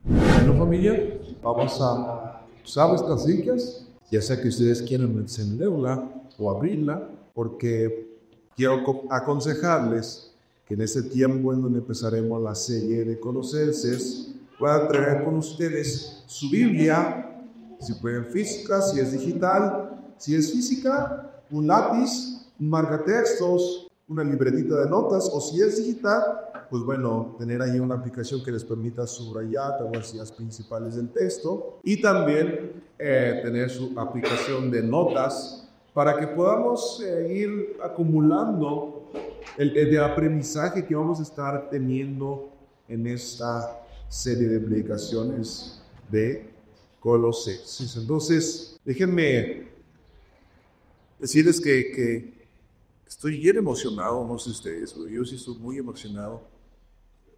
Bueno, familia, vamos a usar estas sillas, ya sea que ustedes quieran encenderla o abrirla, porque quiero aconsejarles que en este tiempo en donde empezaremos la serie de Colosenses, puedan traer con ustedes su Biblia, si pueden física, si es digital, si es física, un lápiz, un marcatextos, una libretita de notas, o si es digital, pues bueno, tener ahí una aplicación que les permita subrayar las ideas principales del texto y también tener su aplicación de notas para que podamos ir acumulando el aprendizaje que vamos a estar teniendo en esta serie de predicaciones de Colosenses. Entonces, déjenme decirles que estoy bien emocionado, no sé ustedes, pero yo sí estoy muy emocionado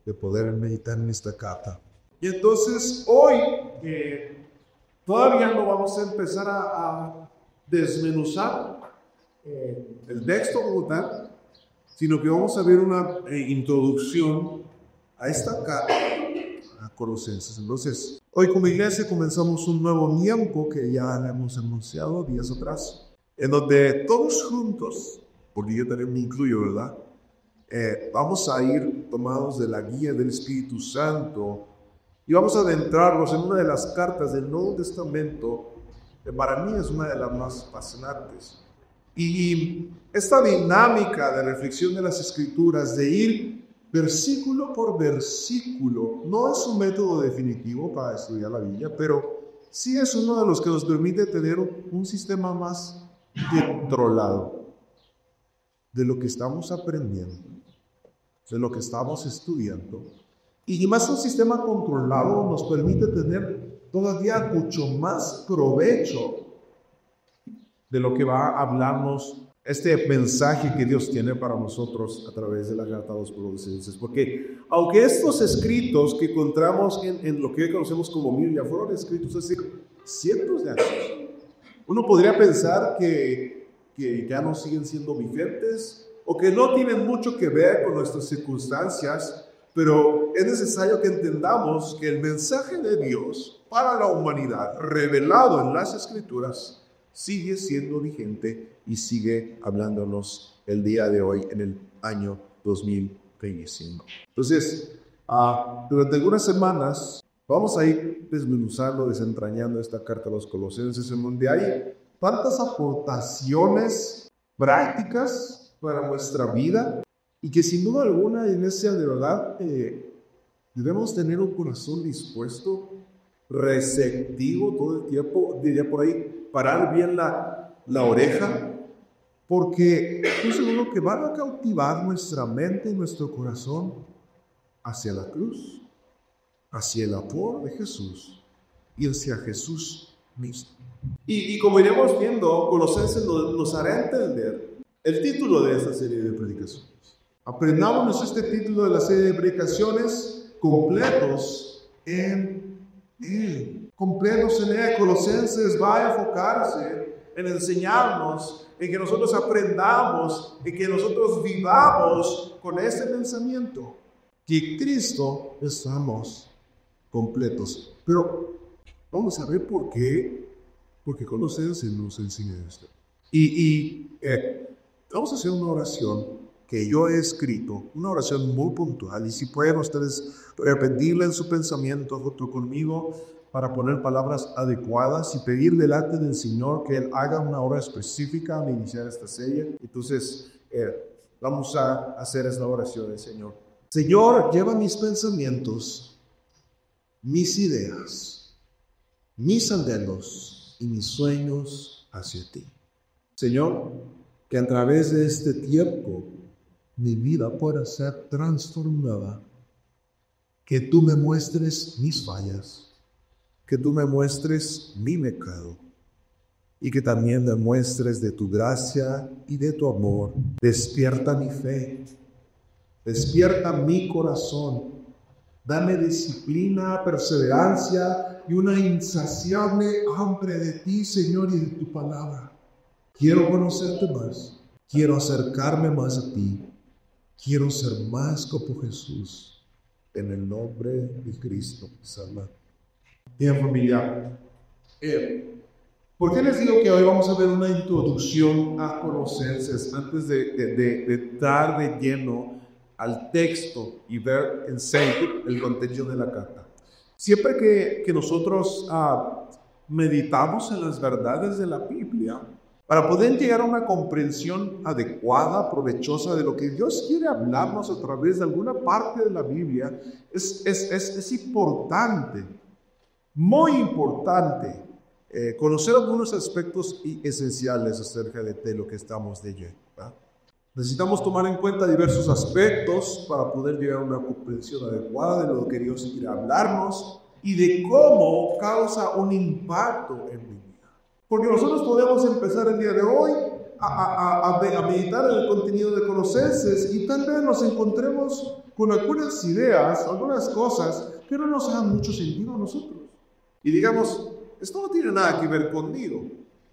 de poder meditar en esta carta. Y entonces hoy todavía no vamos a empezar a desmenuzar el texto como tal, sino que vamos a ver una introducción a esta carta a Colosenses. Entonces, hoy como iglesia comenzamos un nuevo tiempo que ya hemos anunciado días atrás, en donde todos juntos, porque yo también me incluyo, ¿verdad? Vamos a ir tomados de la guía del Espíritu Santo y vamos a adentrarnos en una de las cartas del Nuevo Testamento que para mí es una de las más fascinantes. Y esta dinámica de reflexión de las Escrituras, de ir versículo por versículo, no es un método definitivo para estudiar la Biblia, pero sí es uno de los que nos permite tener un sistema más controlado de lo que estamos aprendiendo, de lo que estamos estudiando. Y más un sistema controlado nos permite tener todavía mucho más provecho de lo que va a hablarnos este mensaje que Dios tiene para nosotros a través de la carta a los Colosenses. Porque aunque estos escritos que encontramos en lo que hoy conocemos como Biblia fueron escritos hace cientos de años, uno podría pensar que ya no siguen siendo vigentes o que no tienen mucho que ver con nuestras circunstancias, pero es necesario que entendamos que el mensaje de Dios para la humanidad revelado en las Escrituras sigue siendo vigente y sigue hablándonos el día de hoy en el año 2025. Entonces, durante algunas semanas vamos a ir desmenuzando, desentrañando esta carta a los Colosenses, en donde hay tantas aportaciones prácticas para nuestra vida y que sin duda alguna, iglesia, de verdad, debemos tener un corazón dispuesto, receptivo todo el tiempo, diría por ahí, parar bien la oreja, porque estoy seguro que van a cautivar nuestra mente y nuestro corazón hacia la cruz, hacia el amor de Jesús y hacia Jesús mismo. Y como iremos viendo, Colosenses nos hará entender el título de esta serie de predicaciones. Aprendámonos este título de la serie de predicaciones: completos en Él. Completos en Él. Colosenses va a enfocarse en enseñarnos, en que nosotros aprendamos, en que nosotros vivamos con este pensamiento, que Cristo estamos completos. Pero vamos a ver por qué. Porque Colosenses nos enseña esto. Vamos a hacer una oración que yo he escrito, una oración muy puntual, y si pueden ustedes repetirla en su pensamiento junto conmigo para poner palabras adecuadas y pedir delante del Señor que Él haga una obra específica al iniciar esta serie. Entonces, vamos a hacer esta oración del Señor. Señor, lleva mis pensamientos, mis ideas, mis anhelos y mis sueños hacia ti. Señor, que a través de este tiempo mi vida pueda ser transformada, que tú me muestres mis fallas, que tú me muestres mi pecado y que también me muestres de tu gracia y de tu amor. Despierta mi fe, despierta mi corazón, dame disciplina, perseverancia y una insaciable hambre de ti, Señor, y de tu palabra. Quiero conocerte más, quiero acercarme más a ti, quiero ser más como Jesús. en el nombre de Cristo. Salud. Bien, familia. ¿Por qué les digo que hoy vamos a ver una introducción a Colosenses antes de entrar de lleno al texto y ver en serio el contenido de la carta? Siempre que nosotros meditamos en las verdades de la Biblia, para poder llegar a una comprensión adecuada, provechosa de lo que Dios quiere hablarnos a través de alguna parte de la Biblia, es importante, muy importante, conocer algunos aspectos esenciales acerca de lo que estamos leyendo, ¿verdad? Necesitamos tomar en cuenta diversos aspectos para poder llegar a una comprensión adecuada de lo que Dios quiere hablarnos y de cómo causa un impacto en mi vida. Porque nosotros podemos empezar el día de hoy a meditar en el contenido de Colosenses y tal vez nos encontremos con algunas ideas, algunas cosas que no nos hagan mucho sentido a nosotros. Y digamos, esto no tiene nada que ver conmigo.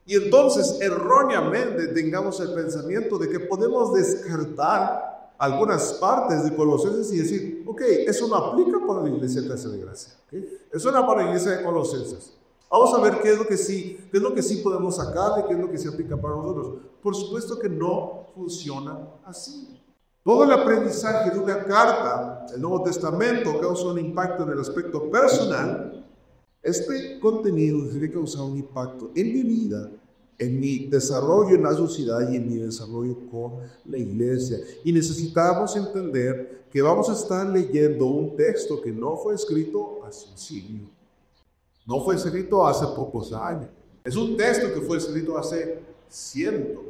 Y entonces erróneamente tengamos el pensamiento de que podemos descartar algunas partes de Colosenses y decir, ok, eso no aplica para la iglesia de Casa de Gracia, ¿okay? Eso no para la iglesia de Colosenses. Vamos a ver qué es lo que sí podemos sacar y qué es lo que se aplica para nosotros. Por supuesto que no funciona así. Todo el aprendizaje de una carta del Nuevo Testamento causa un impacto en el aspecto personal. Este contenido debe causar un impacto en mi vida, en mi desarrollo en la sociedad y en mi desarrollo con la iglesia. Y necesitamos entender que vamos a estar leyendo un texto que no fue escrito hace un siglo. No fue escrito hace pocos años. Es un texto que fue escrito hace cientos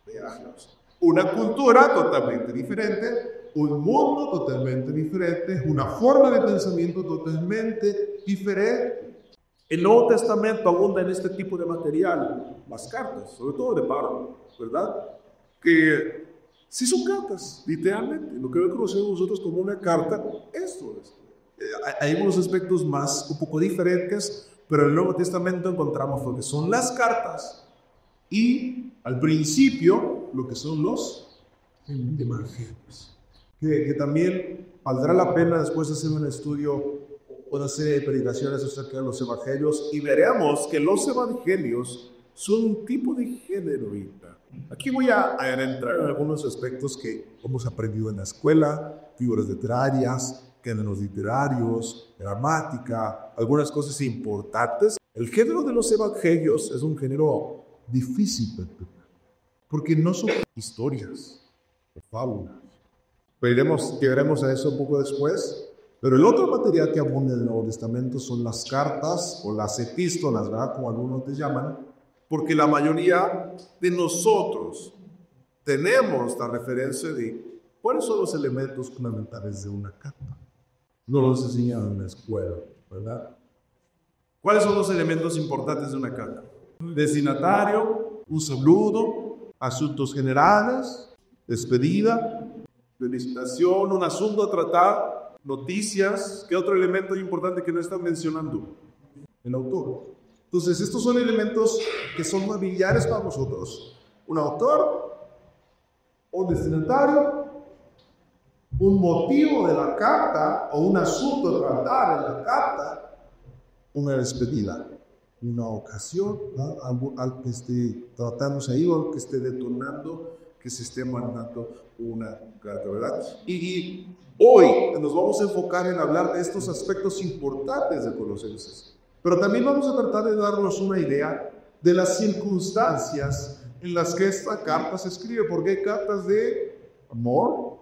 de años. Una cultura totalmente diferente, un mundo totalmente diferente, una forma de pensamiento totalmente diferente. El Nuevo Testamento abunda en este tipo de material, las cartas, sobre todo de Pablo, ¿verdad? Que sí son cartas, literalmente. Lo que conocemos nosotros como una carta, esto es. Hay unos aspectos un poco diferentes, pero en el Nuevo Testamento encontramos lo que son las cartas y al principio lo que son los evangelios. Que también valdrá la pena después de hacer un estudio, una serie de predicaciones acerca de los evangelios y veremos que los evangelios son un tipo de género. Aquí voy a entrar en algunos aspectos que hemos aprendido en la escuela, figuras literarias, géneros literarios, gramática, algunas cosas importantes. El género de los evangelios es un género difícil, porque no son historias o fábulas. Llegaremos a eso un poco después. Pero el otro material que abunda en el Nuevo Testamento son las cartas o las epístolas, ¿verdad? Como algunos te llaman, porque la mayoría de nosotros tenemos la referencia de cuáles son los elementos fundamentales de una carta. No los enseñan en la escuela, ¿verdad? ¿Cuáles son los elementos importantes de una carta? Destinatario, un saludo, asuntos generales, despedida, felicitación, un asunto a tratar, noticias. ¿Qué otro elemento importante que no está mencionando? El autor. Entonces, estos son elementos que son familiares para nosotros. Un autor, un destinatario, un motivo de la carta o un asunto a tratar en la carta, una despedida, una ocasión, ¿no? Algo que esté tratándose ahí o algo que esté detonando, que se esté mandando una carta, ¿verdad? Y hoy nos vamos a enfocar en hablar de estos aspectos importantes de Colosenses, pero también vamos a tratar de darnos una idea de las circunstancias en las que esta carta se escribe, porque hay cartas de amor,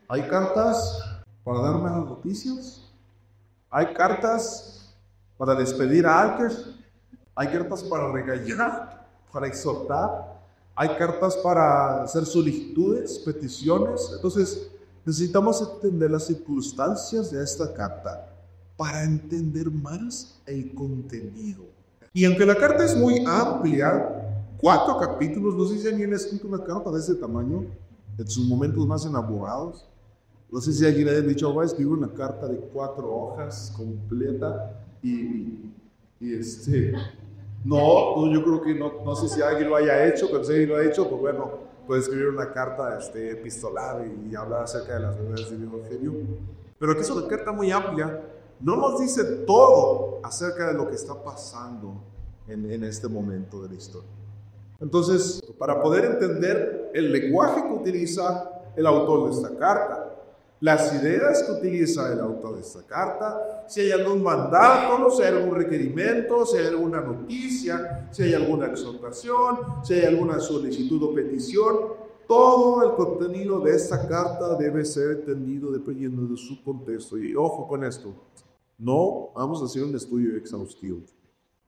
hay cartas para dar malas noticias, hay cartas para despedir a alguien, hay cartas para regañar, para exhortar, hay cartas para hacer solicitudes, peticiones. Entonces necesitamos entender las circunstancias de esta carta para entender más el contenido. Y aunque la carta es muy amplia, 4 capítulos, no sé si alguien ha escrito una carta de ese tamaño, en sus momentos más enamorados. No sé si alguien ha dicho, voy a escribir una carta de 4 hojas completa no, yo creo que no sé si alguien lo haya hecho, pero si alguien lo ha hecho, pues bueno, puede escribir una carta epistolar y hablar acerca de las verdades del Evangelio. pero que es una carta muy amplia, no nos dice todo acerca de lo que está pasando en este momento de la historia. Entonces, para poder entender el lenguaje que utiliza el autor de esta carta, las ideas que utiliza el autor de esta carta, si hay algún mandato, si hay algún requerimiento, si hay alguna noticia, si hay alguna exhortación, si hay alguna solicitud o petición, todo el contenido de esta carta debe ser entendido dependiendo de su contexto. Y ojo con esto, no vamos a hacer un estudio exhaustivo.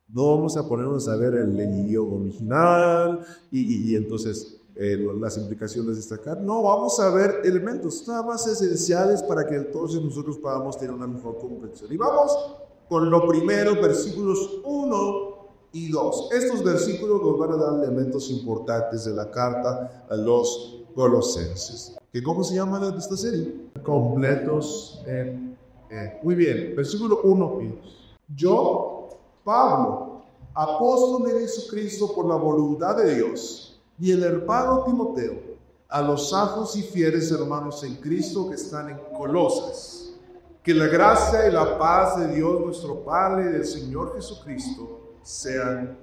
No vamos a ponernos a ver el idioma original y entonces las implicaciones de esta carta. No, vamos a ver elementos nada más esenciales para que entonces nosotros podamos tener una mejor comprensión. Y vamos con lo primero, versículos 1 y 2. Estos versículos nos van a dar elementos importantes de la carta a los Colosenses. ¿Cómo se llama esta serie? Completos en muy bien, versículo 1 y 2. Yo, Pablo, apóstol de Jesucristo por la voluntad de Dios, y el hermano Timoteo, a los santos y fieles hermanos en Cristo que están en Colosas, que la gracia y la paz de Dios nuestro Padre y del Señor Jesucristo sean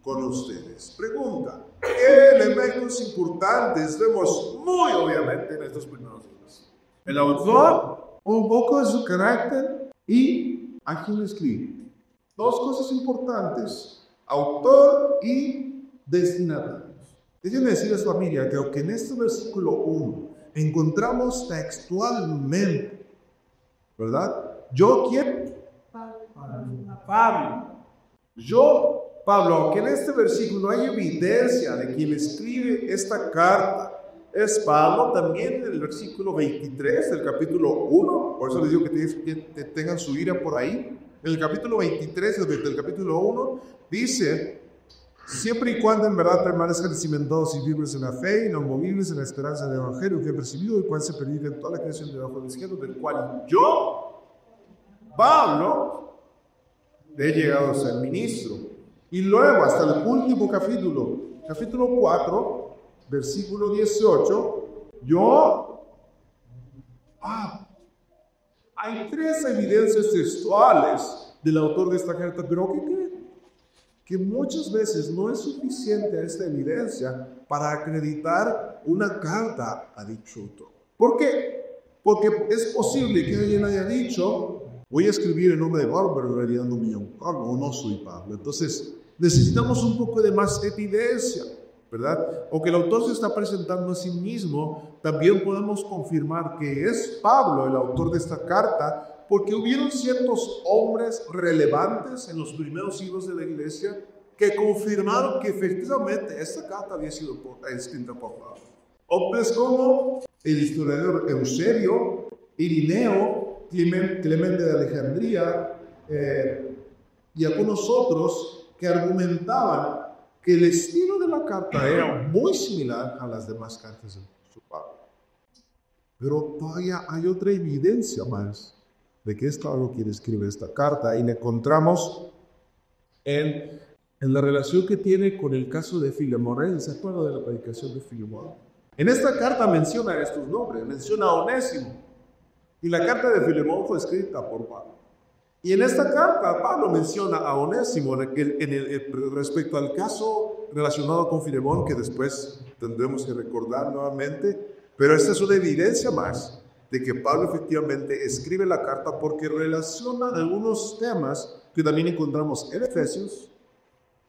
con ustedes. Pregunta, ¿qué elementos importantes vemos muy obviamente en estos primeros libros? El autor, un poco de su carácter y a quién lo escribe. Dos cosas importantes, autor y destinatario. Déjenme decirles, familia, que aunque en este versículo 1 encontramos textualmente, ¿verdad? Yo quiero Pablo. Yo, Pablo, aunque en este versículo hay evidencia de quien escribe esta carta es Pablo, también en el versículo 23 del capítulo 1, por eso les digo que tengan su ira por ahí. En el capítulo 23 del capítulo 1 dice: siempre y cuando en verdad permanezcan cimentados y firmes en la fe, inamovibles en la esperanza del evangelio que he recibido, y cual se predica en toda la creación debajo del cielo, del cual yo, Pablo, he llegado a ser ministro. Y luego hasta el último capítulo 4, versículo 18, hay tres evidencias textuales del autor de esta carta, pero ¿qué creen? Que muchas veces no es suficiente esta evidencia para acreditar una carta a dicho autor. ¿Por qué? Porque es posible que alguien haya dicho: voy a escribir en nombre de Pablo, pero en realidad no me llamo Pablo, o no soy Pablo. Entonces necesitamos un poco de más evidencia, ¿verdad? O que el autor se está presentando a sí mismo, también podemos confirmar que es Pablo el autor de esta carta, porque hubieron ciertos hombres relevantes en los primeros siglos de la iglesia que confirmaron que efectivamente esta carta había sido escrita por Pablo. Hombres como el historiador Eusebio, Irineo, Clemente de Alejandría y algunos otros que argumentaban que el estilo de la carta era muy similar a las demás cartas de su Pablo. Pero todavía hay otra evidencia más de que es Pablo quien escribe esta carta, y la encontramos en la relación que tiene con el caso de Filemón. ¿Se acuerda de la predicación de Filemón? En esta carta menciona estos nombres, menciona a Onésimo, y la carta de Filemón fue escrita por Pablo. Y en esta carta Pablo menciona a Onésimo respecto al caso relacionado con Filemón, que después tendremos que recordar nuevamente, pero esta es una evidencia más de que Pablo efectivamente escribe la carta, porque relaciona algunos temas que también encontramos en Efesios,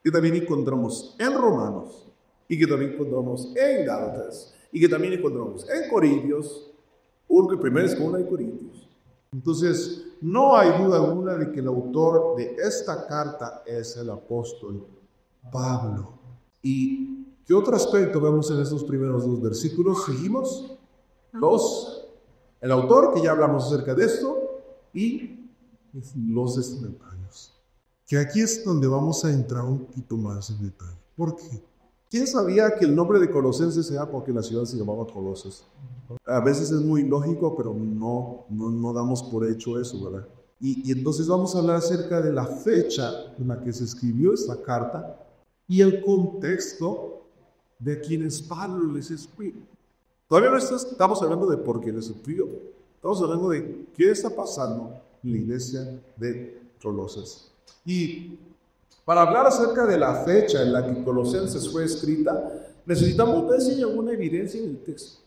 que también encontramos en Romanos, y que también encontramos en Gálatas, y que también encontramos en Corintios, porque primero es con la de Corintios. Entonces, no hay duda alguna de que el autor de esta carta es el apóstol Pablo. ¿Y qué otro aspecto vemos en estos primeros dos versículos? Seguimos. El autor, que ya hablamos acerca de esto, y los destinatarios. Que aquí es donde vamos a entrar un poquito más en detalle. ¿Por qué? ¿Quién sabía que el nombre de Colosenses sea porque la ciudad se llamaba Colosas? A veces es muy lógico, pero no damos por hecho eso, ¿verdad? Y entonces vamos a hablar acerca de la fecha en la que se escribió esta carta y el contexto de quienes Pablo les escribe. Todavía no estamos hablando de por qué les escribió. Estamos hablando de qué está pasando en la iglesia de Colosas. Y para hablar acerca de la fecha en la que Colosenses fue escrita, necesitamos ver si hay alguna evidencia en el texto.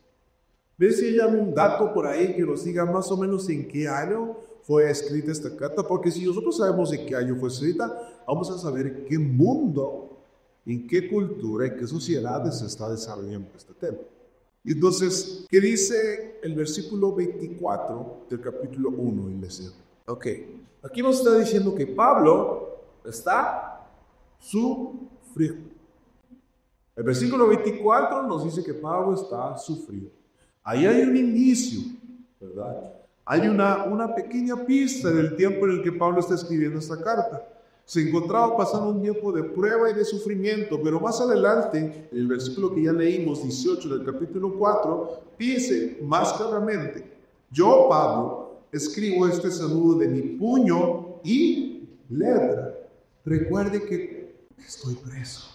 Ver si hay algún dato por ahí que nos diga más o menos en qué año fue escrita esta carta, porque si nosotros sabemos en qué año fue escrita, vamos a saber en qué mundo, en qué cultura, en qué sociedades se está desarrollando este tema. Entonces, ¿qué dice el versículo 24 del capítulo 1, iglesia? Ok, aquí nos está diciendo que Pablo está sufriendo. El versículo 24 nos dice que Pablo está sufriendo. Ahí hay un inicio, ¿verdad? Hay una pequeña pista del tiempo en el que Pablo está escribiendo esta carta. Se encontraba pasando un tiempo de prueba y de sufrimiento, pero más adelante, en el versículo que ya leímos, 18 del capítulo 4, dice más claramente: yo, Pablo, escribo este saludo de mi puño y letra. Recuerde que estoy preso.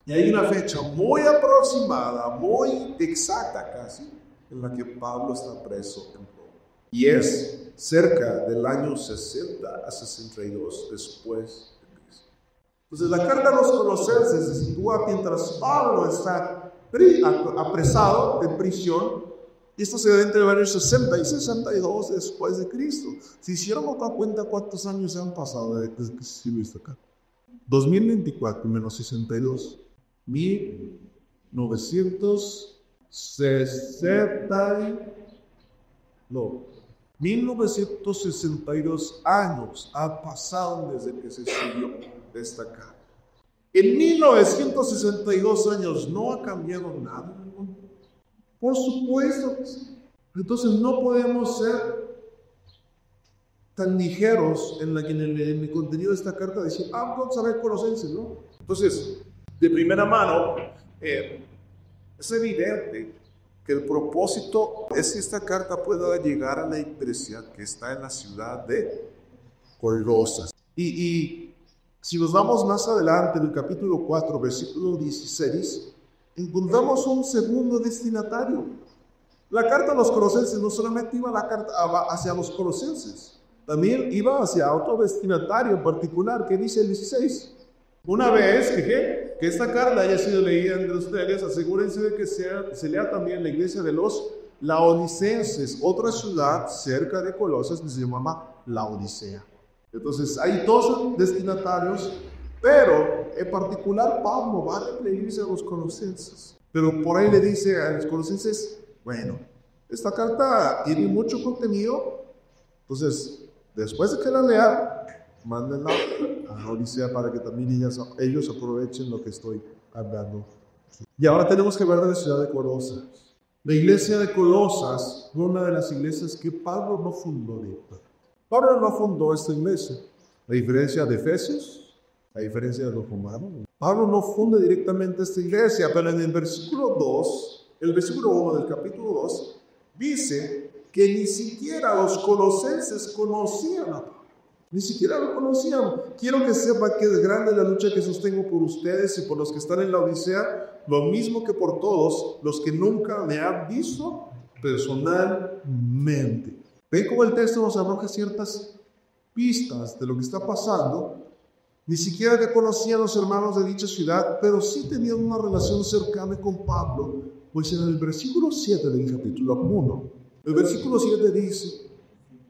Y hay una fecha muy aproximada, muy exacta casi, en la que Pablo está preso en Roma. Y es cerca del año 60 a 62 después de Cristo. Entonces la carta a los Colosenses se sitúa mientras Pablo está apresado en prisión. Y esto se da entre el año 60 y 62 después de Cristo. Si hiciéramos otra cuenta, ¿cuántos años se han pasado desde que se escribió esta carta? 2024 menos 62. 1962 años han pasado desde que se escribió esta carta. En 1962 años no ha cambiado nada en el mundo. Por supuesto. Entonces no podemos ser tan ligeros en el contenido de esta carta, decir, vamos a ver Colosenses, ¿no? Entonces, de primera mano, es evidente que el propósito es que esta carta pueda llegar a la iglesia que está en la ciudad de Colosas. Y si nos vamos más adelante, en el capítulo 4, versículo 16, encontramos un segundo destinatario. La carta a los Colosenses no solamente iba hacia los Colosenses, también iba hacia otro destinatario en particular, que dice el 16. Una vez que esta carta haya sido leída entre ustedes, asegúrense de que se lea también la iglesia de los Laodicenses, otra ciudad cerca de Colosas que se llama Laodicea. Entonces hay dos destinatarios, pero en particular Pablo va a referirse a los Colosenses. Pero por ahí le dice a los Colosenses, bueno, esta carta tiene mucho contenido, entonces después de que la lean, mándenla a la Odisea para que también ellos aprovechen lo que estoy hablando. Y ahora tenemos que hablar de la ciudad de Colosas. La iglesia de Colosas fue una de las iglesias que Pablo no fundó. Pablo no fundó esta iglesia. La diferencia de Efesios, la diferencia de los romanos. Pablo no funda directamente esta iglesia, pero en el versículo 2, el versículo 1 del capítulo 2, dice que ni siquiera los colosenses conocían a Pablo. Ni siquiera lo conocían. Quiero que sepan que es grande la lucha que sostengo por ustedes y por los que están en la Odisea, lo mismo que por todos los que nunca me han visto personalmente. ¿Ven cómo el texto nos arroja ciertas pistas de lo que está pasando? Ni siquiera que conocían los hermanos de dicha ciudad, pero sí tenían una relación cercana con Pablo, pues en el versículo 7 del capítulo 1, el versículo 7 dice,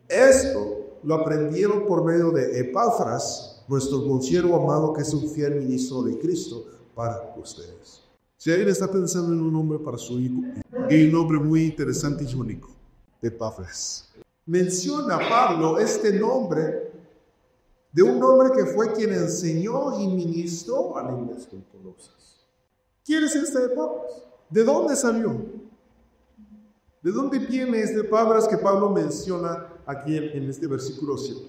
esto lo aprendieron por medio de Epafras, nuestro consiervo amado, que es un fiel ministro de Cristo para ustedes. Si alguien está pensando en un nombre para su hijo, hay un nombre muy interesante y único, Epafras. Menciona Pablo este nombre de un hombre que fue quien enseñó y ministró a la iglesia de Colosas. ¿Quién es este Epafras? ¿De dónde salió? ¿De dónde viene este Epafras que Pablo menciona aquí en este versículo 7?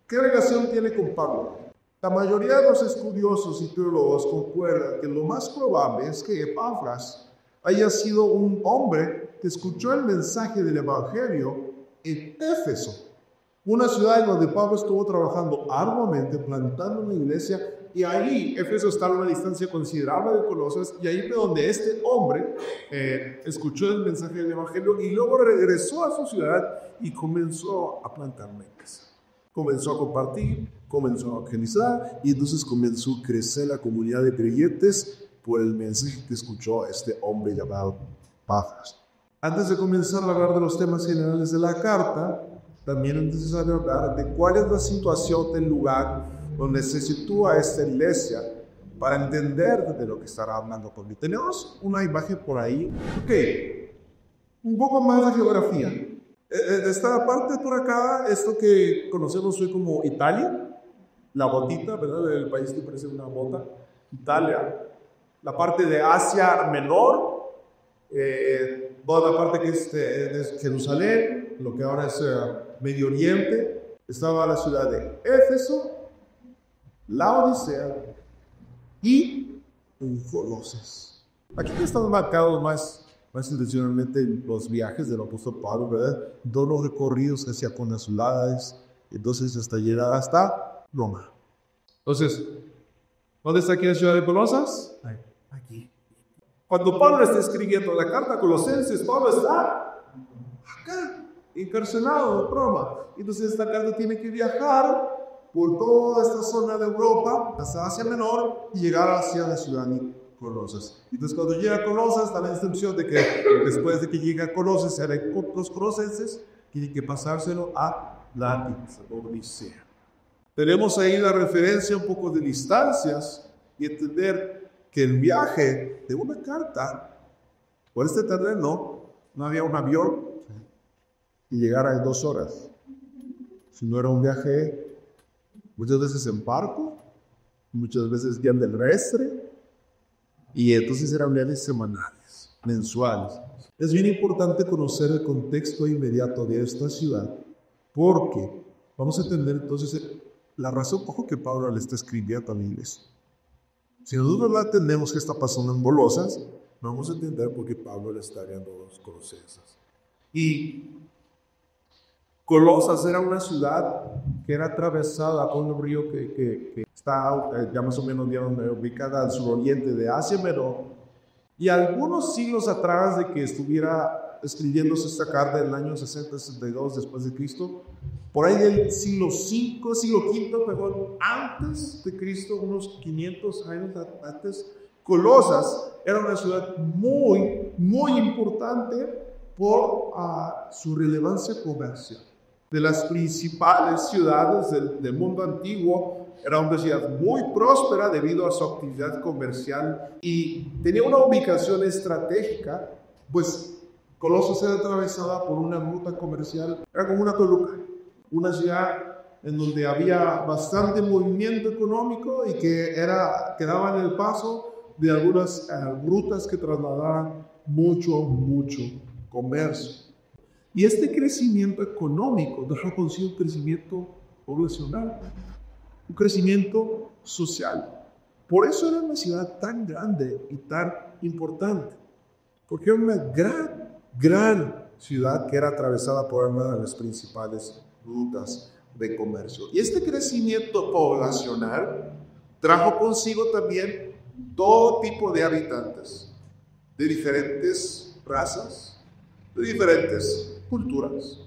¿Qué relación tiene con Pablo? La mayoría de los estudiosos y teólogos concuerdan que lo más probable es que Epafras haya sido un hombre que escuchó el mensaje del Evangelio en Éfeso, una ciudad en donde Pablo estuvo trabajando arduamente, plantando una iglesia Y ahí Éfeso está a una distancia considerable de Colosas, y ahí fue donde este hombre escuchó el mensaje del Evangelio y luego regresó a su ciudad y comenzó a plantar una iglesia. Comenzó a compartir, comenzó a evangelizar, y entonces comenzó a crecer la comunidad de creyentes por el mensaje que escuchó este hombre llamado Pafras. Antes de comenzar a hablar de los temas generales de la carta, también es necesario hablar de cuál es la situación del lugar donde se sitúa esta iglesia para entender de lo que estará hablando Pablo. Tenemos una imagen por ahí. Ok, un poco más de geografía. Esta parte por acá, esto que conocemos hoy como Italia, la botita, ¿verdad? El país que parece una bota, Italia. La parte de Asia Menor, toda la parte que es Jerusalén, lo que ahora es Medio Oriente. Estaba la ciudad de Éfeso, la Odisea y Colosas. Aquí están marcados más intencionalmente los viajes del apóstol Pablo, ¿verdad? Todos los recorridos que hacía con las ciudades, entonces hasta llegar hasta Roma. Entonces, ¿dónde está aquí la ciudad de Colosas? Aquí. Cuando Pablo está escribiendo la carta a Colosenses, Pablo está acá, encarcelado en Roma. Entonces esta carta tiene que viajar por toda esta zona de Europa hasta Asia Menor y llegar hacia la ciudad de Colosas. Entonces cuando llega a Colosas, da la instrucción de que después de que llegue a Colosas, los colosenses tienen que pasárselo a la Odisea. Tenemos ahí la referencia un poco de distancias y entender que el viaje de una carta por este terreno no había un avión y llegara en 2 horas, sino era un viaje muchas veces en barco, muchas veces vía terrestre, y entonces eran viajes semanales, mensuales. Es bien importante conocer el contexto inmediato de esta ciudad, porque vamos a entender entonces la razón por que Pablo le está escribiendo a la iglesia. Si nosotros no entendemos qué está pasando en Colosas, vamos a entender por qué Pablo le está enviando a los colosenses. Y Colosas era una ciudad que era atravesada por un río que está ya más o menos ubicada al suroriente de Asia Menor. Y algunos siglos atrás de que estuviera escribiéndose esta carta en el año 60-62 después de Cristo, por ahí del siglo V, antes de Cristo, unos 500 años antes, Colosas era una ciudad muy, muy importante por su relevancia comercial. De las principales ciudades del mundo antiguo, era una ciudad muy próspera debido a su actividad comercial y tenía una ubicación estratégica, pues Colosas era atravesada por una ruta comercial, era como una Toluca, una ciudad en donde había bastante movimiento económico y que daba en el paso de algunas rutas que trasladaban mucho comercio. Y este crecimiento económico trajo consigo un crecimiento poblacional, un crecimiento social. Por eso era una ciudad tan grande y tan importante, porque era una gran ciudad que era atravesada por una de las principales rutas de comercio. Y este crecimiento poblacional trajo consigo también todo tipo de habitantes, de diferentes razas, de diferentes culturas,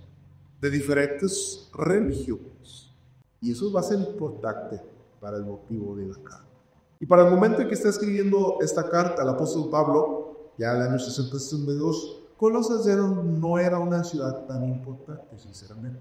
de diferentes religiones. Y eso va a ser importante para el motivo de la carta. Y para el momento en que está escribiendo esta carta al apóstol Pablo, ya en el año 60-62, Colosas no era una ciudad tan importante, sinceramente.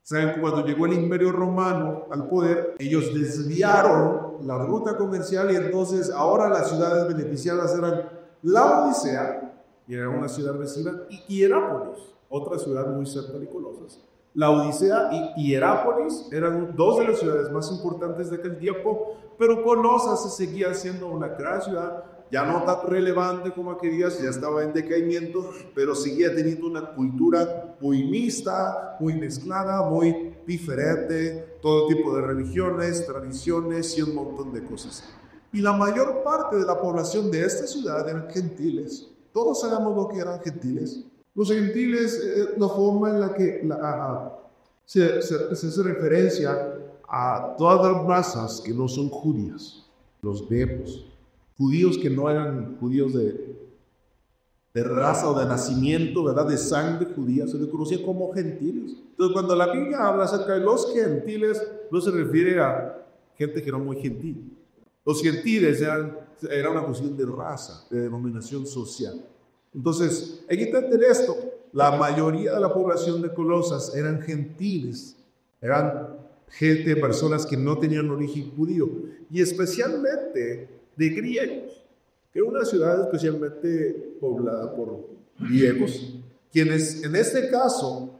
Saben que cuando llegó el Imperio Romano al poder, ellos desviaron la ruta comercial y entonces ahora las ciudades beneficiadas eran la Odisea, y era una ciudad vecina, y Hierápolis, otra ciudad muy cerca de Colosas. La Odisea y Hierápolis eran 2 de las ciudades más importantes de aquel tiempo, pero Colosas se seguía siendo una gran ciudad, ya no tan relevante como aquellas, ya estaba en decaimiento, pero seguía teniendo una cultura muy mixta, muy mezclada, muy diferente, todo tipo de religiones, tradiciones y un montón de cosas. Y la mayor parte de la población de esta ciudad eran gentiles. Todos sabemos lo que eran gentiles. Los gentiles, la forma en la que se hace referencia a todas las razas que no son judías, los griegos, judíos que no eran judíos de raza o de nacimiento, ¿verdad? De sangre judía, se les conocía como gentiles. Entonces, cuando la Biblia habla acerca de los gentiles, no se refiere a gente que era muy gentil. Los gentiles era una cuestión de raza, de denominación social. Entonces, hay que entender esto. La mayoría de la población de Colosas eran gentiles, eran gente, personas que no tenían origen judío, y especialmente de griegos, que era una ciudad especialmente poblada por griegos, quienes en este caso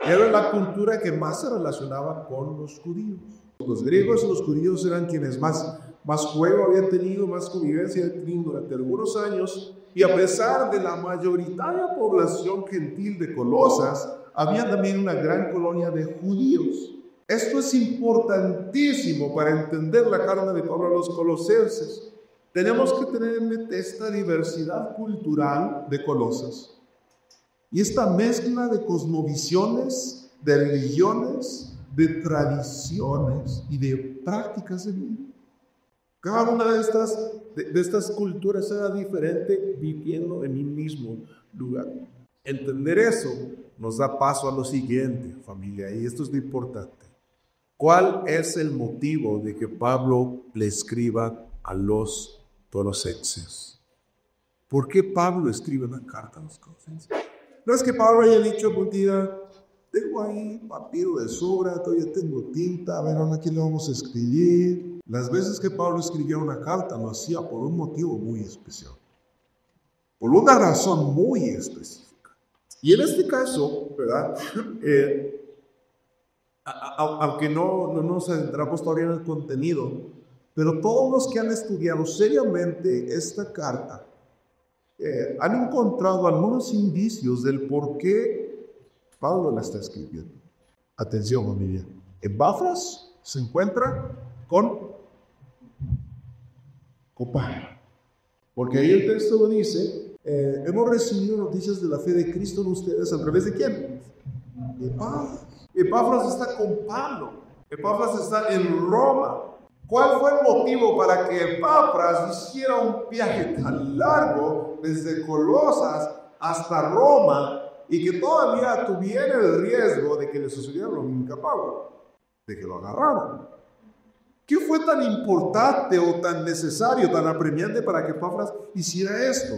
era la cultura que más se relacionaba con los judíos. Los griegos y los judíos eran quienes más juego habían tenido, más convivencia habían tenido durante algunos años, y a pesar de la mayoritaria población gentil de Colosas, había también una gran colonia de judíos. Esto es importantísimo para entender la carta de Pablo a los colosenses. Tenemos que tener en mente esta diversidad cultural de Colosas y esta mezcla de cosmovisiones, de religiones, de tradiciones y de prácticas de vida. Cada una de estas culturas era diferente viviendo en un mismo lugar. Entender eso nos da paso a lo siguiente, familia, y esto es lo importante. ¿Cuál es el motivo de que Pablo le escriba a los colosenses? ¿Por qué Pablo escribe una carta a los colosenses? No es que Pablo haya dicho, pues día, tengo ahí papiro de sobra, todavía tengo tinta, a ver, ahora aquí le vamos a escribir. Las veces que Pablo escribía una carta lo hacía por un motivo muy especial, por una razón muy específica. Y en este caso, ¿verdad? Aunque no nos adentramos todavía en el contenido, pero todos los que han estudiado seriamente esta carta han encontrado algunos indicios del por qué Pablo la está escribiendo. Atención, familia. Epafras se encuentra con Pablo, porque ahí el texto lo dice, hemos recibido noticias de la fe de Cristo en ustedes, ¿a través de quién? Epafras. Epafras está con Pablo. Epafras está en Roma. ¿Cuál fue el motivo para que Epafras hiciera un viaje tan largo desde Colosas hasta Roma y que todavía tuviera el riesgo de que le sucediera lo mismo a Pablo, de que lo agarraron? ¿Qué fue tan importante o tan necesario, tan apremiante para que Epafras hiciera esto?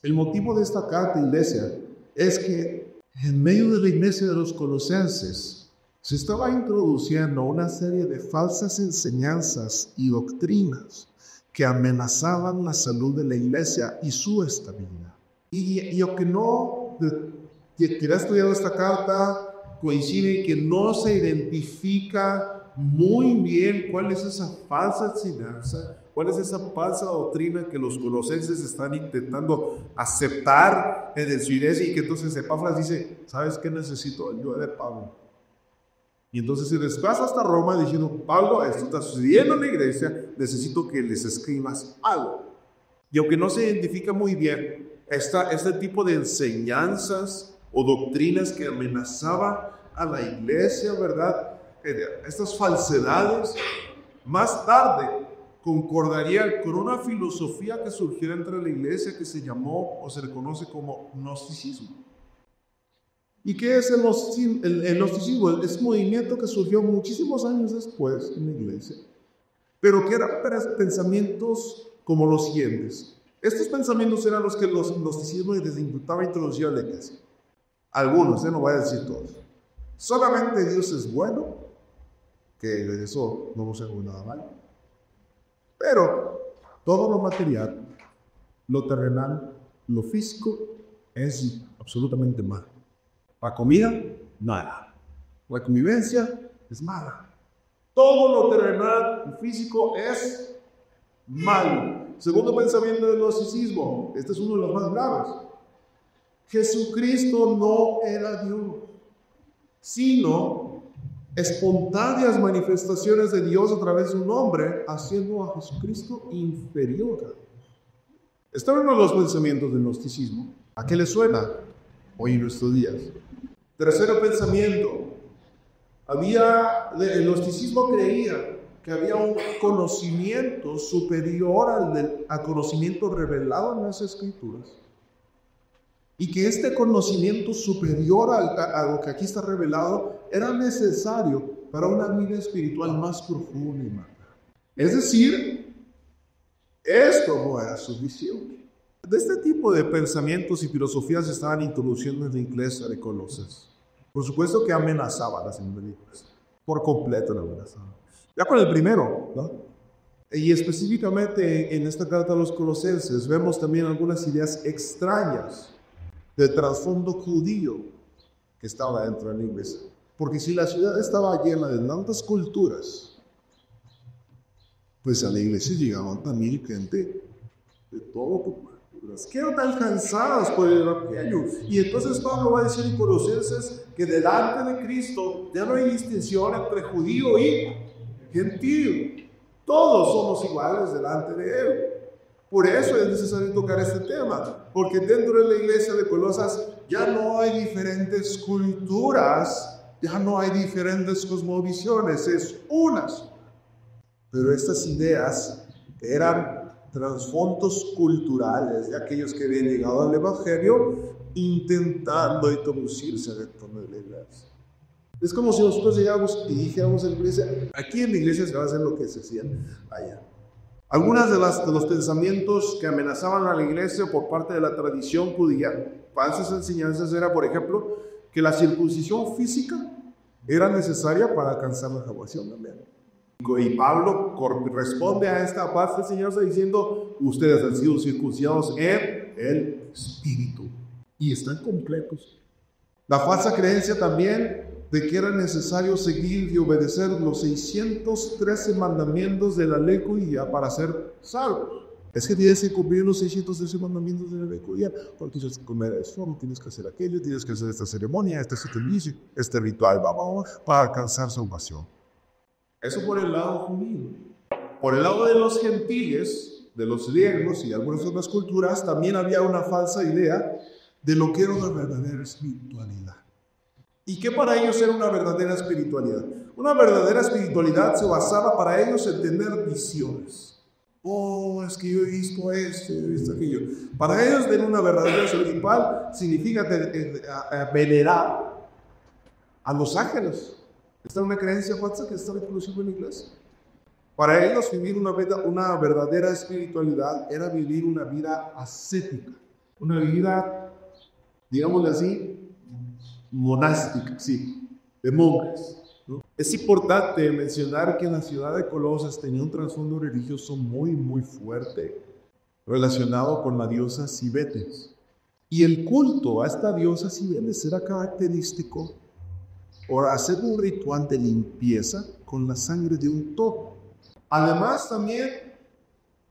El motivo de esta carta, iglesia, es que en medio de la iglesia de los colosenses se estaba introduciendo una serie de falsas enseñanzas y doctrinas que amenazaban la salud de la iglesia y su estabilidad. Y aunque no, quien ha estudiado esta carta coincide que no se identifica muy bien cuál es esa falsa enseñanza, cuál es esa falsa doctrina que los colosenses están intentando aceptar en su iglesia, y que entonces Epafras dice, ¿sabes qué necesito? El yo de Pablo. Y entonces se desplaza hasta Roma diciendo, Pablo, esto está sucediendo en la iglesia, necesito que les escribas algo. Y aunque no se identifica muy bien este tipo de enseñanzas o doctrinas que amenazaban a la iglesia, ¿verdad? Estas falsedades, más tarde concordarían con una filosofía que surgió entre la iglesia que se llamó o se le conoce como gnosticismo. ¿Y qué es el gnosticismo? Es un movimiento que surgió muchísimos años después en la iglesia, pero que eran pensamientos como los siguientes. Estos pensamientos eran los que el gnosticismo les intentaba introducir a la iglesia. Algunos, no voy a decir todos. Solamente Dios es bueno, que de eso no nos hago nada mal. Pero todo lo material, lo terrenal, lo físico es absolutamente malo. La comida, nada. La convivencia es mala. Todo lo terrenal y físico es malo. Segundo pensamiento del gnosticismo, este es uno de los más graves. Jesucristo no era Dios, sino espontáneas manifestaciones de Dios a través de un hombre, haciendo a Jesucristo inferior. Este es uno de los pensamientos del gnosticismo. ¿A qué le suena hoy en nuestros días? Tercero pensamiento, El gnosticismo creía que había un conocimiento superior al conocimiento revelado en las Escrituras. Y que este conocimiento superior a lo que aquí está revelado era necesario para una vida espiritual más profunda y más. Es decir, esto no era suficiente. De este tipo de pensamientos y filosofías se estaban introduciendo en la iglesia de Colosas. Por supuesto que amenazaban a las iglesias. Por completo la amenazaban. Ya con el primero, ¿no? Y específicamente en esta carta a los Colosenses vemos también algunas ideas extrañas del trasfondo judío que estaba dentro de la iglesia. Porque si la ciudad estaba llena de tantas culturas, pues a la iglesia llegaban también gente de todo culturas, que eran alcanzadas por el evangelio. Y entonces Pablo va a decir en Colosenses que delante de Cristo ya no hay distinción entre judío y gentil. Todos somos iguales delante de Él. Por eso es necesario tocar este tema, porque dentro de la iglesia de Colosas ya no hay diferentes culturas, ya no hay diferentes cosmovisiones, es una sola. Pero estas ideas eran trasfondos culturales de aquellos que habían llegado al Evangelio intentando introducirse dentro de la iglesia. Es como si nosotros llegáramos y dijéramos en la iglesia, aquí en la iglesia se va a hacer lo que se hacía allá. Algunas de los pensamientos que amenazaban a la iglesia por parte de la tradición judía, falsas enseñanzas, era, por ejemplo, que la circuncisión física era necesaria para alcanzar la salvación también. Y Pablo responde a esta falsa enseñanza diciendo, ustedes han sido circuncidados en el Espíritu y están completos. La falsa creencia también de que era necesario seguir y obedecer los 613 mandamientos de la ley judía para ser salvos. Es que tienes que cumplir los 613 mandamientos de la ley judía, porque tienes que comer eso, no tienes que hacer aquello, tienes que hacer esta ceremonia, este servicio, este ritual, vamos, para alcanzar salvación. Eso por el lado judío. Por el lado de los gentiles, de los griegos y de algunas otras culturas, también había una falsa idea de lo que era una verdadera espiritualidad. ¿Y qué para ellos era una verdadera espiritualidad? Una verdadera espiritualidad se basaba para ellos en tener visiones. Oh, es que yo he visto esto, he visto aquello. Para ellos tener una verdadera espiritual significa venerar a los ángeles. Esta es una creencia falsa que está reproduciendo en la iglesia. Para ellos vivir una verdadera espiritualidad era vivir una vida ascética. Una vida, digámosle así, monástica, sí, de monjes, ¿no? Es importante mencionar que la ciudad de Colosas tenía un trasfondo religioso muy, muy fuerte relacionado con la diosa Cibeles. Y el culto a esta diosa Cibeles era característico por hacer un ritual de limpieza con la sangre de un toro. Además también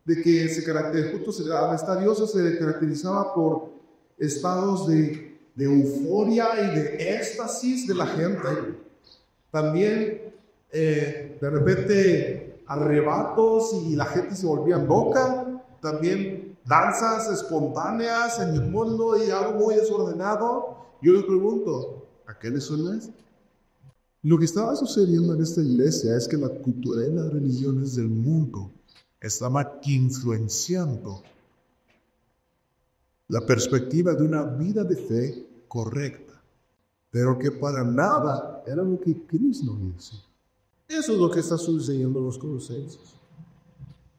de que esta diosa se caracterizaba por estados de euforia y de éxtasis de la gente. También de repente arrebatos y la gente se volvía loca. También danzas espontáneas en el mundo y algo muy desordenado. Yo les pregunto, ¿a qué les suena esto? Lo que estaba sucediendo en esta iglesia es que la cultura y las religiones del mundo estaban influenciando la perspectiva de una vida de fe correcta, pero que para nada era lo que Cristo decía. Eso es lo que está sucediendo en los Colosenses.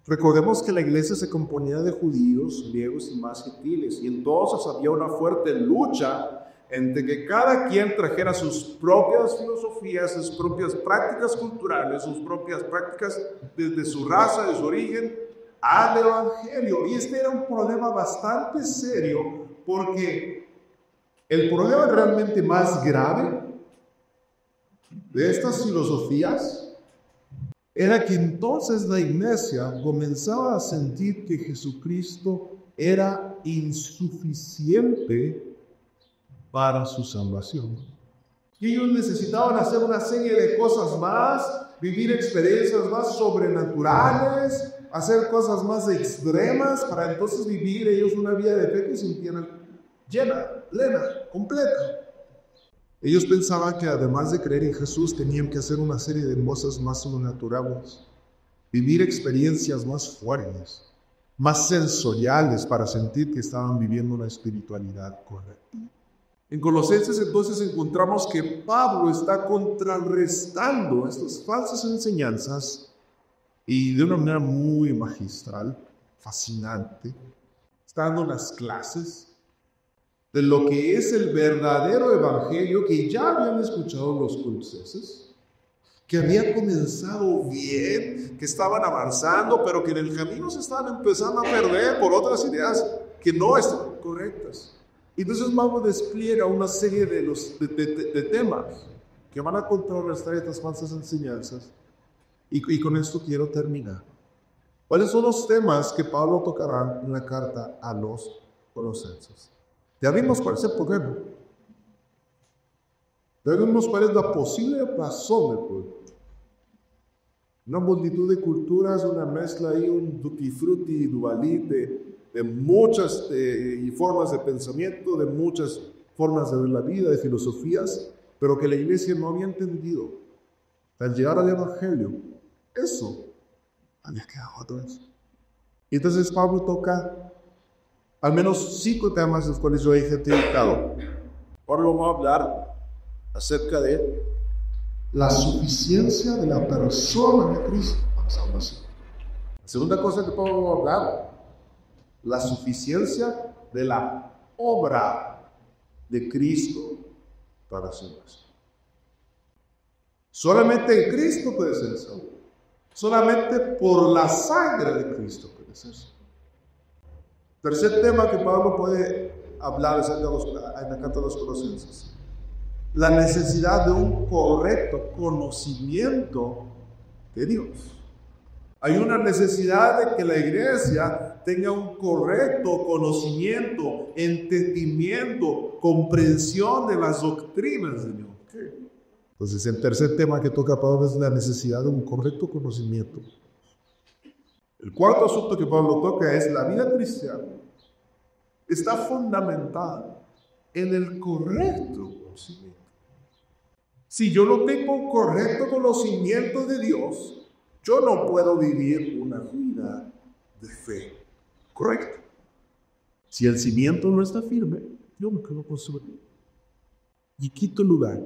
Recordemos que la iglesia se componía de judíos, griegos y más gentiles, y entonces había una fuerte lucha entre que cada quien trajera sus propias filosofías, sus propias prácticas culturales, sus propias prácticas desde su raza, de su origen, al evangelio. Y este era un problema bastante serio, porque el problema realmente más grave de estas filosofías era que entonces la iglesia comenzaba a sentir que Jesucristo era insuficiente para su salvación. Y ellos necesitaban hacer una serie de cosas más, vivir experiencias más sobrenaturales, hacer cosas más extremas para entonces vivir ellos una vida de fe que sintieran llena, plena, completa. Ellos pensaban que además de creer en Jesús tenían que hacer una serie de cosas más sobrenaturales, vivir experiencias más fuertes, más sensoriales para sentir que estaban viviendo una espiritualidad correcta. En Colosenses entonces encontramos que Pablo está contrarrestando estas falsas enseñanzas y de una manera muy magistral, fascinante, está dando unas clases de lo que es el verdadero evangelio que ya habían escuchado los colosenses, que había comenzado bien, que estaban avanzando, pero que en el camino se estaban empezando a perder por otras ideas que no estaban correctas. Entonces Pablo despliega una serie de temas que van a contrarrestar estas falsas enseñanzas. Y con esto quiero terminar. ¿Cuáles son los temas que Pablo tocará en la carta a los colosenses? Ya vimos cuál es el problema. Ya vimos cuál es la posible razón del problema. Una multitud de culturas, una mezcla ahí, un tutti frutti dualí de muchas formas de pensamiento, de muchas formas de ver la vida, de filosofías, pero que la iglesia no había entendido. Al llegar al evangelio, eso había quedado atrás. Y entonces Pablo toca al menos 5 temas de los cuales yo he identificado. Ahora vamos a hablar acerca de la suficiencia de la persona de Cristo para salvación. La segunda cosa que Pablo va a hablar, la suficiencia de la obra de Cristo para salvación. Solamente en Cristo puede ser salvo. Solamente por la sangre de Cristo puede ser salvo. Tercer tema que Pablo puede hablar en la carta de los Colosenses: la necesidad de un correcto conocimiento de Dios. Hay una necesidad de que la iglesia tenga un correcto conocimiento, entendimiento, comprensión de las doctrinas de Dios. Entonces, el tercer tema que toca Pablo es la necesidad de un correcto conocimiento. El cuarto asunto que Pablo toca es la vida cristiana. Está fundamentada en el correcto conocimiento. Si yo no tengo un correcto conocimiento de Dios, yo no puedo vivir una vida de fe correcta. Si el cimiento no está firme, yo no puedo construir. Y quinto lugar,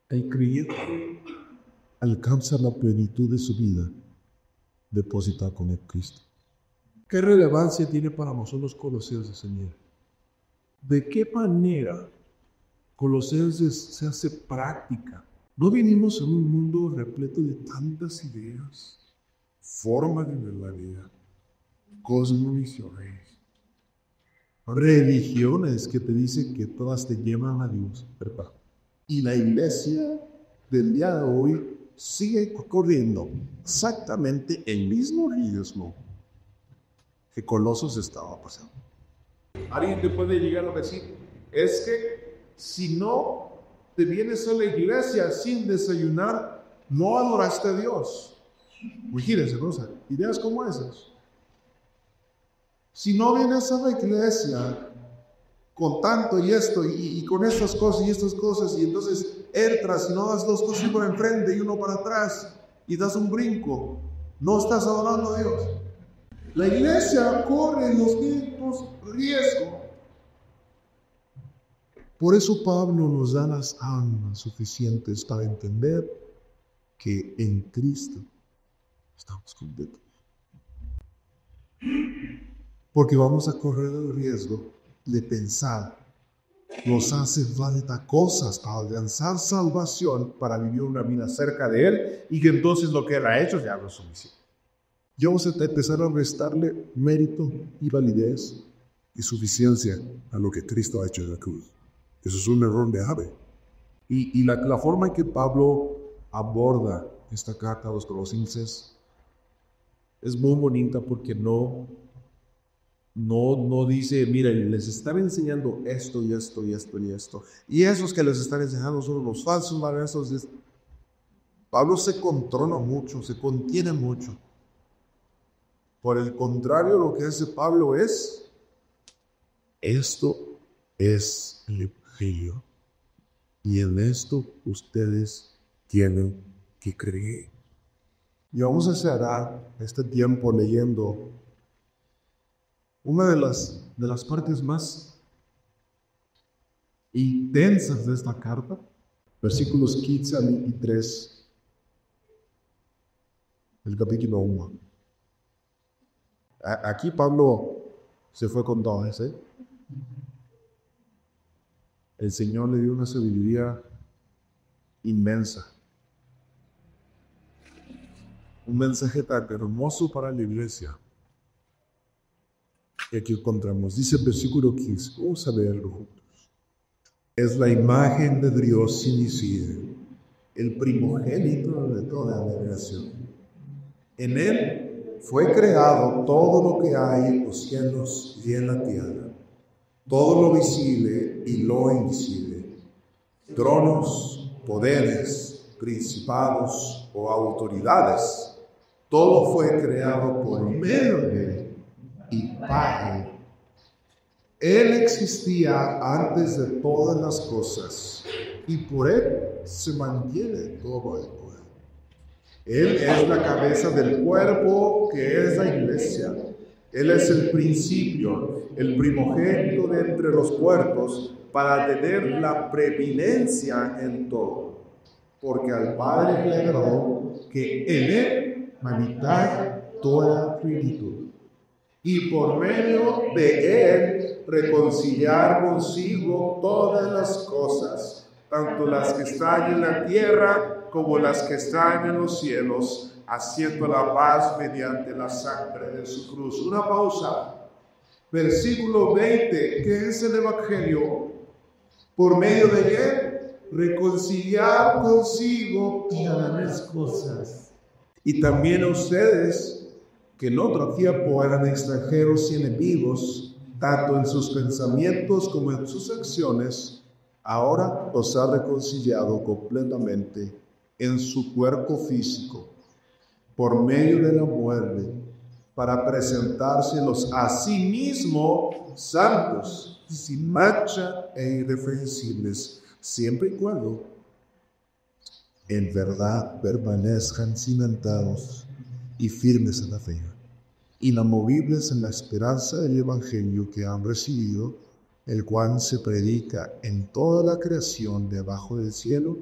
el creyente alcanza la plenitud de su vida depositada con el Cristo. ¿Qué relevancia tiene para nosotros los Colosenses, Señor? ¿De qué manera Colosenses se hace práctica? No venimos en un mundo repleto de tantas ideas, formas de ver la vida, cosmovisiones, religiones que te dicen que todas te llevan a Dios, ¿verdad? Y la iglesia del día de hoy sigue corriendo exactamente el mismo riesgo que Colosos estaba pasando. Alguien te puede llegar a decir, es que si no te vienes a la iglesia sin desayunar, no adoraste a Dios. Imagínense, ¿no? Ideas como esas. Si no vienes a la iglesia con tanto y esto, y con estas cosas y estas cosas, y entonces entras y no das 2 cosas para enfrente y uno para atrás, y das un brinco, no estás adorando a Dios. La iglesia corre los mismos riesgos. Por eso Pablo nos da las armas suficientes para entender que en Cristo estamos completos. Porque vamos a correr el riesgo de pensar, nos hace falta cosas para alcanzar salvación, para vivir una vida cerca de Él, y que entonces lo que Él ha hecho ya no es suficiente. Ya vamos a empezar a restarle mérito y validez y suficiencia a lo que Cristo ha hecho en la cruz. Eso es un error grave. Y la forma en que Pablo aborda esta carta a los Colosenses es muy bonita, porque no dice, miren, les están enseñando esto y esto y esto y esto, y esos que les están enseñando son los falsos maestros. Pablo se controla mucho, se contiene mucho. Por el contrario, lo que hace Pablo es, esto es el Evangelio. Y en esto ustedes tienen que creer. Y vamos a cerrar este tiempo leyendo una de las partes más intensas de esta carta, versículos 15 al 23 del capítulo 1. Aquí Pablo se fue con todo ese. El Señor le dio una sabiduría inmensa. Un mensaje tan hermoso para la iglesia. Y aquí encontramos, dice el versículo 15, vamos a leerlo juntos. Es la imagen de Dios sin decir, el primogénito de toda la creación. En Él fue creado todo lo que hay en los cielos y en la tierra, todo lo visible y lo invisible, tronos, poderes, principados o autoridades. Todo fue creado por medio de Él y para Él. Él existía antes de todas las cosas y por Él se mantiene todo el cuerpo. Él es la cabeza del cuerpo que es la iglesia. Él es el principio, el primogénito de entre los muertos, para tener la preeminencia en todo. Porque al Padre le agradó que en Él habitara toda plenitud. Y por medio de Él reconciliar consigo todas las cosas, tanto las que están en la tierra como las que están en los cielos, haciendo la paz mediante la sangre de su cruz. Una pausa. Versículo 20, que es el Evangelio. Por medio de Él, reconciliar consigo todas las cosas. Y también a ustedes, que en otro tiempo eran extranjeros y enemigos, tanto en sus pensamientos como en sus acciones, ahora los ha reconciliado completamente en su cuerpo físico, por medio de la muerte, para presentárselos a sí mismo santos, sin mancha e irreprensibles, siempre y cuando en verdad permanezcan cimentados y firmes en la fe, inamovibles en la esperanza del Evangelio que han recibido, el cual se predica en toda la creación debajo del cielo.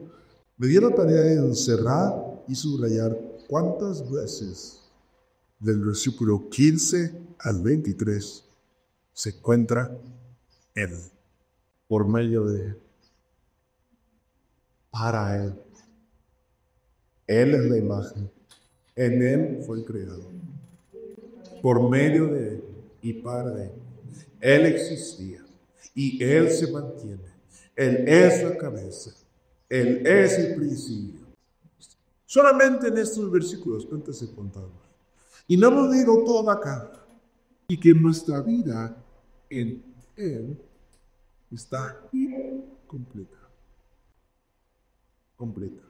Me dio la tarea de encerrar y subrayar cuántas veces del versículo 15 al 23 se encuentra Él, por medio de Él, para Él. Él es la imagen. En Él fue creado, por medio de Él y para Él. Él existía y Él se mantiene. Él es la cabeza. Él es el principio. Solamente en estos versículos, antes de contarlos. Y no hemos leído toda acá. Y que nuestra vida en Él está completa. Completa.